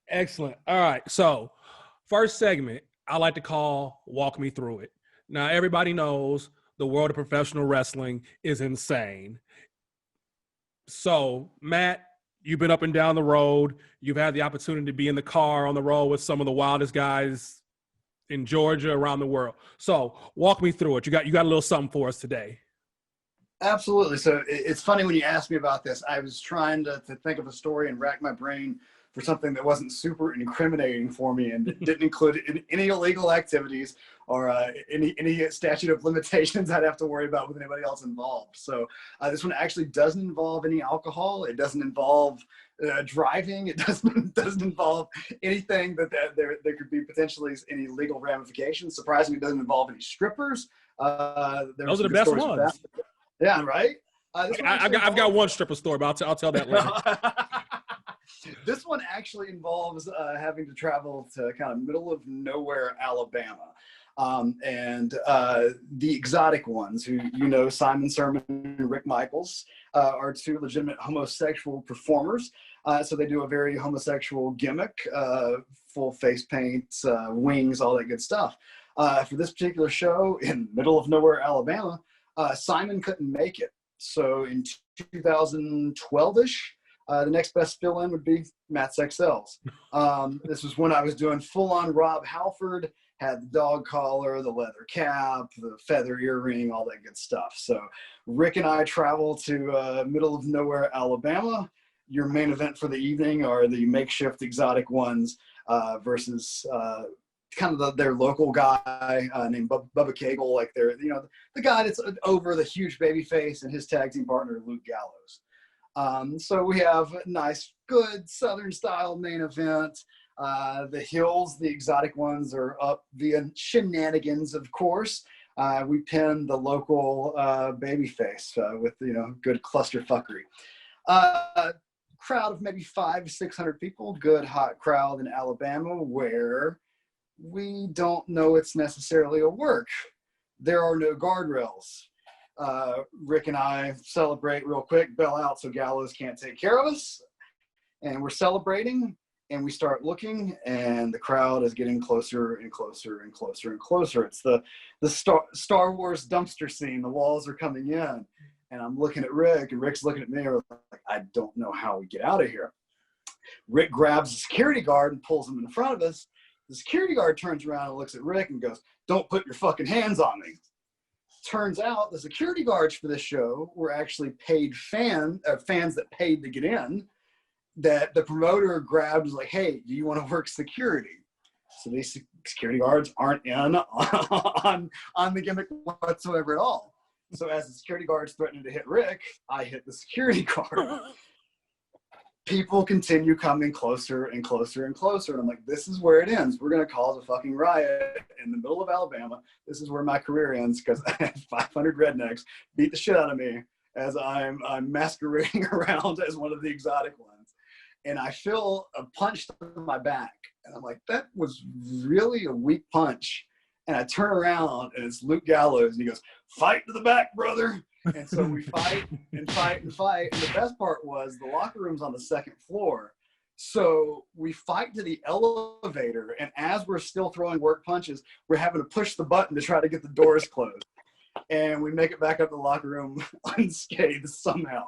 Excellent. All right. So, first segment, I like to call Walk Me Through It. Now, everybody knows the world of professional wrestling is insane. So, Matt, you've been up and down the road. You've had the opportunity to be in the car on the road with some of the wildest guys in Georgia, around the world. So, walk me through it. You got a little something for us today. Absolutely. So it's funny when you asked me about this. I was trying to think of a story and rack my brain for something that wasn't super incriminating for me and didn't include any illegal activities or any statute of limitations I'd have to worry about with anybody else involved. So this one actually doesn't involve any alcohol. It doesn't involve driving. It doesn't involve anything that there could be potentially any legal ramifications. Surprisingly, it doesn't involve any strippers. Those are the best ones. Yeah, right. I've got one stripper story, but I'll tell that later. This one actually involves having to travel to kind of middle of nowhere, Alabama. And the Exotic Ones, who Simon Sermon and Rick Michaels, are two legitimate homosexual performers. So they do a very homosexual gimmick, full face paint, wings, all that good stuff. For this particular show in middle of nowhere, Alabama, Simon couldn't make it. So in 2012-ish, the next best fill-in would be Matt's XLs. This was when I was doing full-on Rob Halford, had the dog collar, the leather cap, the feather earring, all that good stuff. So Rick and I travel to middle of nowhere, Alabama. Your main event for the evening are the makeshift Exotic Ones versus kind of their local guy named Bubba Cagle, like they're the guy that's over the huge baby face, and his tag team partner Luke Gallows. So we have a nice, good Southern style main event. The Hills, the Exotic Ones, are up via shenanigans, of course. We pin the local baby face with good clusterfuckery. Crowd of maybe 500-600 people, good hot crowd in Alabama, where we don't know it's necessarily a work. There are no guardrails. Rick and I celebrate real quick, bail out so Gallows can't take care of us. And we're celebrating, and we start looking, and the crowd is getting closer and closer and closer and closer. It's the Star Wars dumpster scene. The walls are coming in, and I'm looking at Rick, and Rick's looking at me. We're like, I don't know how we get out of here. Rick grabs the security guard and pulls him in front of us. The security guard turns around and looks at Rick and goes, "Don't put your fucking hands on me." Turns out the security guards for this show were actually paid fans that paid to get in, that the promoter grabbed, was like, "Hey, do you want to work security?" So these security guards aren't in on the gimmick whatsoever at all. So as the security guards threatening to hit Rick, I hit the security guard. People continue coming closer and closer and closer. And I'm like, this is where it ends. We're going to cause a fucking riot in the middle of Alabama. This is where my career ends, because I had 500 rednecks beat the shit out of me as I'm masquerading around as one of the Exotic Ones. And I feel a punch to my back. And I'm like, that was really a weak punch. And I turn around, and it's Luke Gallows. And he goes, "Fight to the back, brother." And so we fight and fight and fight. And the best part was the locker room's on the second floor. So we fight to the elevator. And as we're still throwing work punches, we're having to push the button to try to get the doors closed. And we make it back up to the locker room unscathed somehow.